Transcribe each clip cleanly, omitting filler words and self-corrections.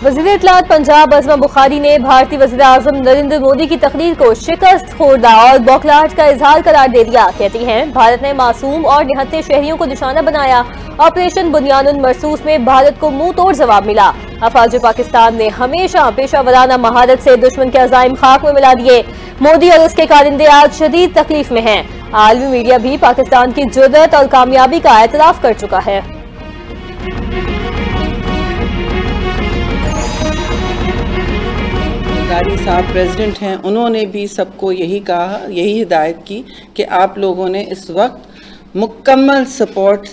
वज़ीर इत्तलात पंजाब अज़मा बुखारी ने भारतीय वज़ीर आज़म नरेंद्र मोदी की तकरीर को शिकस्त खोरदा और बौखलाहट का इजहार करार दे दिया। कहती हैं, भारत ने मासूम और निहत्थे शहरियों को निशाना बनाया। ऑपरेशन बुनियानुल मरसूस में भारत को मुंह तोड़ जवाब मिला। अफवाज पाकिस्तान ने हमेशा पेशा वराना महारत से दुश्मन के अज़ाइम खाक में मिला दिए। मोदी और उसके कारिंदे आज शदीद तकलीफ में हैं। आलमी मीडिया भी पाकिस्तान की जुर्रत और कामयाबी का एतराफ कर चुका है। साहब प्रेसिडेंट हैं, उन्होंने भी सबको यही कहा, यही हिदायत की कि आप लोगों ने इस वक्त मुकम्मल सपोर्ट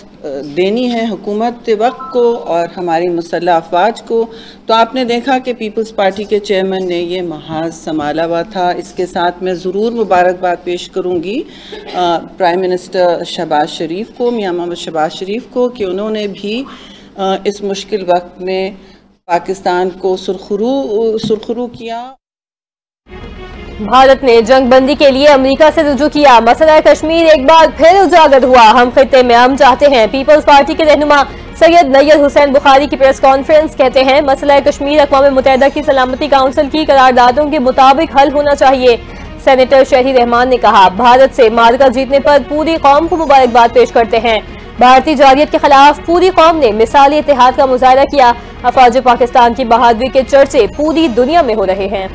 देनी है हुकूमत वक्त को और हमारी मुसल्लह अफवाज को। तो आपने देखा कि पीपल्स पार्टी के चेयरमैन ने ये महाज संभाला हुआ था। इसके साथ मैं ज़रूर मुबारकबाद पेश करूँगी प्राइम मिनिस्टर शहबाज शरीफ को, मियां मोहम्मद शहबाज शरीफ को, कि उन्होंने भी इस मुश्किल वक्त में पाकिस्तान को सुरखरू किया। भारत ने जंगबंदी के लिए अमेरिका से रुजू किया। मसला कश्मीर एक बार फिर उजागर हुआ। हम खित्ते में अमन चाहते हैं। पीपल्स पार्टी के रहनुमा सैयद नैयद हुसैन बुखारी की प्रेस कॉन्फ्रेंस। कहते हैं, मसला कश्मीर अक़वाम मुत्तहिदा की सलामती काउंसिल की करारदादों के मुताबिक हल होना चाहिए। सेनेटर शहरी रहमान ने कहा, भारत से मार्का जीतने पर पूरी कौम को मुबारकबाद पेश करते हैं। भारतीय जारियत के खिलाफ पूरी कौम ने मिसाली इत्तेहाद का मुजाहरा किया। अफवाज पाकिस्तान की बहादुरी के चर्चे पूरी दुनिया में हो रहे हैं।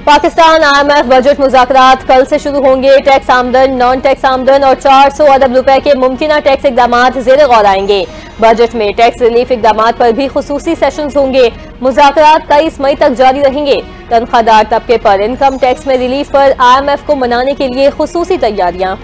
पाकिस्तान IMF बजट मुज़ाकरात कल से शुरू होंगे। टैक्स आमदन, नॉन टैक्स आमदन और 400 अरब रुपए के मुमकिना टैक्स इक़दामात ज़ेर गौर आएंगे। बजट में टैक्स रिलीफ इक़दामात पर भी खुसूसी सेशंस होंगे। मुज़ाकरात 23 मई तक जारी रहेंगे। तनख्वाहदार तबके पर इनकम टैक्स में रिलीफ पर IMF को मनाने के लिए खुसूसी तैयारियां।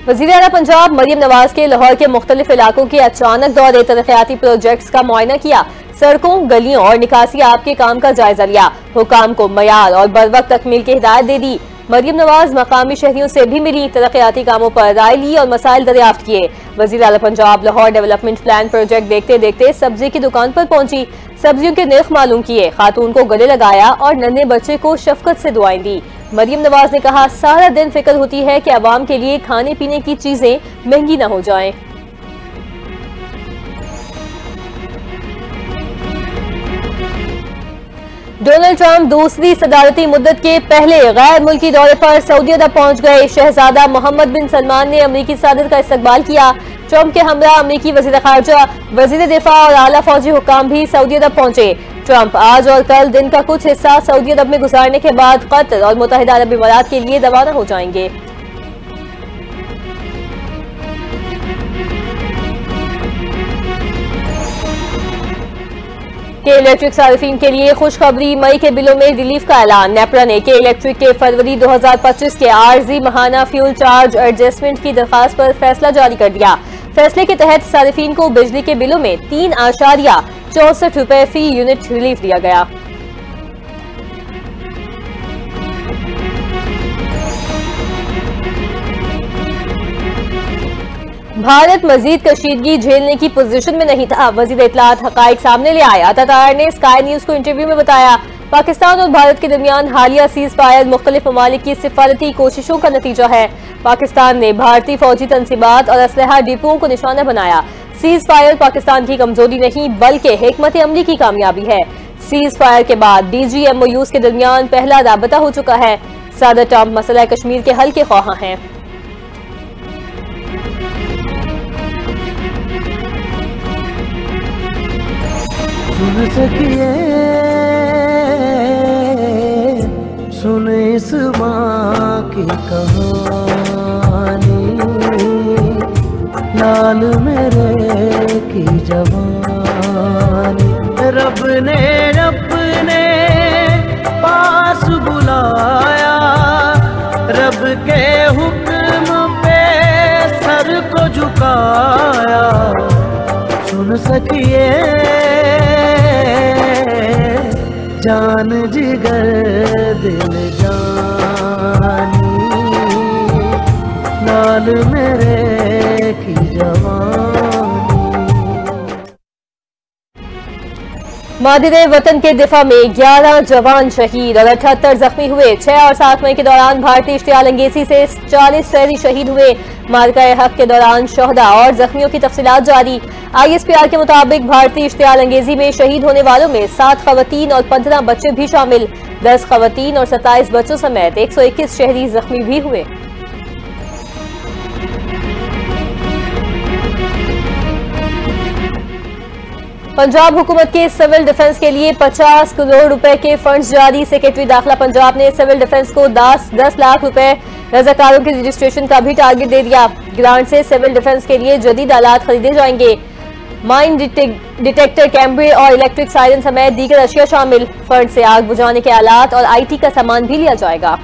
वज़ीर आला पंजाब मरियम नवाज के लाहौर के मुख्तलिफ इलाकों के अचानक दौरे, तरक्याती प्रोजेक्ट्स का मुआयना किया। सड़कों, गलियों और निकासी आप के काम का जायजा लिया। हुकाम को मयार और बरवक्त तकमील की हिदायत दे दी। मरियम नवाज मकामी शहरियों से भी मिली, तरक्याती कामों पर राय ली और मसाइल दरियाफ्त किए। वज़ीर आला Punjab Lahore development plan project देखते देखते सब्जी की दुकान पर पहुंची। सब्जियों के निर्ख मालूम किए, खातून को गले लगाया और नन्हे बच्चे को शफकत से दुआएं दी। मरियम नवाज ने कहा, सारा दिन फिक्र होती है कि अवाम के लिए खाने पीने की चीजें महंगी न हो जाएं। डोनाल्ड ट्रंप दूसरी सदारती मुद्दत के पहले गैर मुल्की दौरे पर सऊदी अरब पहुंच गए। शहजादा मोहम्मद बिन सलमान ने अमरीकी सदर का इस्तकबाल किया। ट्रंप के हमरा अमरीकी वजीर खारजा, वजीर दिफा और आला फौजी हुकाम भी सऊदी अरब पहुंचे। ट्रंप आज और कल दिन का कुछ हिस्सा सऊदी अरब में गुजारने के बाद कतर और मुत्तहिदा अरब इमारात के लिए रवाना हो जाएंगे। के इलेक्ट्रिक सार्फिन के लिए खुशखबरी, मई के बिलों में रिलीफ का ऐलान। नेपरा ने के इलेक्ट्रिक के फरवरी 2025 के आर्जी माहाना फ्यूल चार्ज एडजस्टमेंट की दरखास्त पर फैसला जारी कर दिया। फैसले के तहत सार्फिन को बिजली के बिलों में 3.64 रुपए फी यूनिट रिलीफ दिया गया। भारत मजीद कशीदगी झेलने की पोजीशन में नहीं था। वजीर इत्तलात हकाइक सामने ले आया। अतातार ने स्काई न्यूज को इंटरव्यू में बताया, पाकिस्तान और भारत के दरमियान हालिया सीज फायर मुख्तलिफ ममालिक की सिफारती कोशिशों का नतीजा है। पाकिस्तान ने भारतीय फौजी तंसीबात और असलहा डिपोओं को निशाना बनाया। सीज फायर पाकिस्तान की कमजोरी नहीं बल्कि हिकमत अमली की कामयाबी है। सीज फायर के बाद DG-MOUs के दरमियान पहला राबता हो चुका है। सदर ट्रंप मसला कश्मीर के हल के ख्वाह हैं। सुन सकिए सुन इस माँ की कहानी, लाल मेरे की जवानी। रब ने अपने पास बुलाया, रब के हुक्म पे सर को झुकाया। सुन सकिए जान जिगर दिल जानी, लाल मेरे की जवानी। मादिरे वतन के दिफा में 11 जवान शहीद और 78 जख्मी हुए। 6 और 7 मई के दौरान भारतीय इश्तियाल अंगेजी से 40 फौजी शहीद हुए। मारका हक के दौरान शोहदा और जख्मियों की तफसीलात जारी। ISPR के मुताबिक भारतीय इश्तियाल अंगेजी में शहीद होने वालों में 7 खवातीन और 15 बच्चे भी शामिल। 10 खवातीन और 27 बच्चों समेत 121 शहरी जख्मी भी हुए। पंजाब हुकूमत के सिविल डिफेंस के लिए 50 करोड़ रुपए के फंड्स जारी। सेक्रेटरी दाखिला पंजाब ने सिविल डिफेंस को 10 लाख रुपए रजाकारों के रजिस्ट्रेशन का भी टारगेट दे दिया। ग्रांट से सिविल डिफेंस के लिए जदीद आलात खरीदे जाएंगे। माइन डिटेक्टर कैमरे और इलेक्ट्रिक सायरन समेत दीगर अशिया शामिल। फंड से आग बुझाने के आलात और IT का सामान भी लिया जाएगा।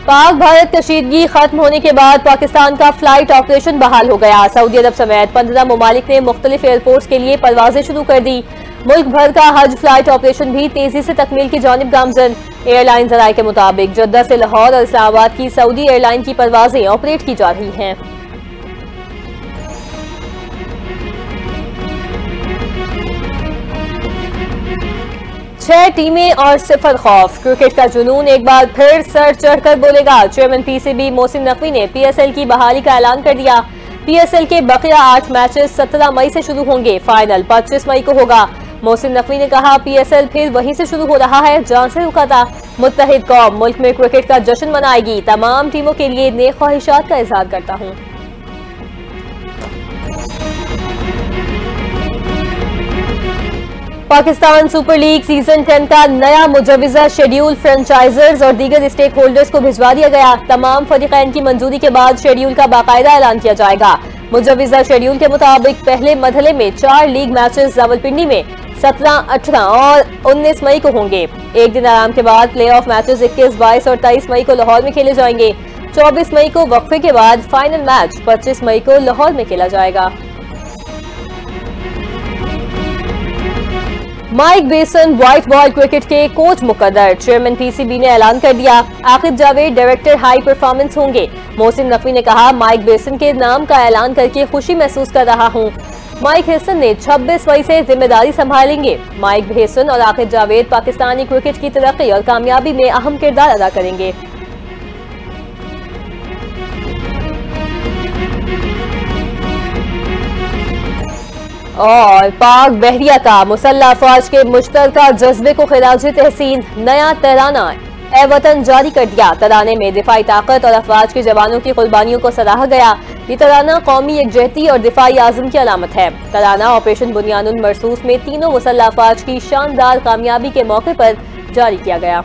पाक भारत कशीदगी खत्म होने के बाद पाकिस्तान का फ्लाइट ऑपरेशन बहाल हो गया। सऊदी अरब समेत 15 ममालिक ने मुख्तलिफ एयरपोर्ट्स के लिए परवाजें शुरू कर दी। मुल्क भर का हज फ्लाइट ऑपरेशन भी तेजी से तकमील की जानिब गामजन। एयरलाइन जराये के मुताबिक जद्दा से लाहौर और इस्लामाबाद की सऊदी एयरलाइन की परवाजें ऑपरेट की जा रही हैं। छह टीमें और 0 खौफ। क्रिकेट का जुनून एक बार फिर सर चढ़कर बोलेगा। चेयरमैन PCB मोहसिन नकवी ने PSL की बहाली का ऐलान कर दिया। PSL के बकिया 8 मैचेस 17 मई से शुरू होंगे। फाइनल 25 मई को होगा। मोहसिन नकवी ने कहा, PSL फिर वहीं से शुरू हो रहा है जहां से रुका था। मुत्तहिद कौम मुल्क में क्रिकेट का जश्न मनाएगी। तमाम टीमों के लिए नेक ख्वाहिशात का इजहार करता हूं। पाकिस्तान सुपर लीग सीजन 10 का नया मुजव्विजा शेड्यूल फ्रेंचाइजर्स और दीगर स्टेक होल्डर्स को भिजवा दिया गया। तमाम फरीकैन की मंजूरी के बाद शेड्यूल का बाकायदा ऐलान किया जाएगा। मुजव्विजा शेड्यूल के मुताबिक पहले मरहले में 4 लीग मैचेस रावलपिंडी में 17, 18 और 19 मई को होंगे। एक दिन आराम के बाद प्ले ऑफ मैचेस 21, 22 और 23 मई को लाहौर में खेले जाएंगे। 24 मई को वक्फे के बाद फाइनल मैच 25 मई को लाहौर में खेला जाएगा। माइक बेसन व्हाइट बॉल क्रिकेट के कोच मुकर्रर। चेयरमैन PCB ने ऐलान कर दिया। Aqib Javed director high performance होंगे। मोहसिन नकवी ने कहा, माइक बेसन के नाम का ऐलान करके खुशी महसूस कर रहा हूं। माइक बेसन ने 26 मई से जिम्मेदारी संभालेंगे। माइक बेसन और आकिब जावेद पाकिस्तानी क्रिकेट की तरक्की और कामयाबी में अहम किरदार अदा करेंगे। और पाक बहरिया का मुसल्लह अफवाज के मुश्तरका जज्बे को खिराज तहसीन नया तराना ए वतन जारी कर दिया। तराने में दिफाई ताकत और अफवाज के जवानों की कुर्बानियों को सराहा गया। ये तराना कौमी यकजहती और दिफाई आज़म की अलामत है। तराना ऑपरेशन बुनियानुल मरसूस में तीनों मुसल्लह अफवाज की शानदार कामयाबी के मौके पर जारी किया गया।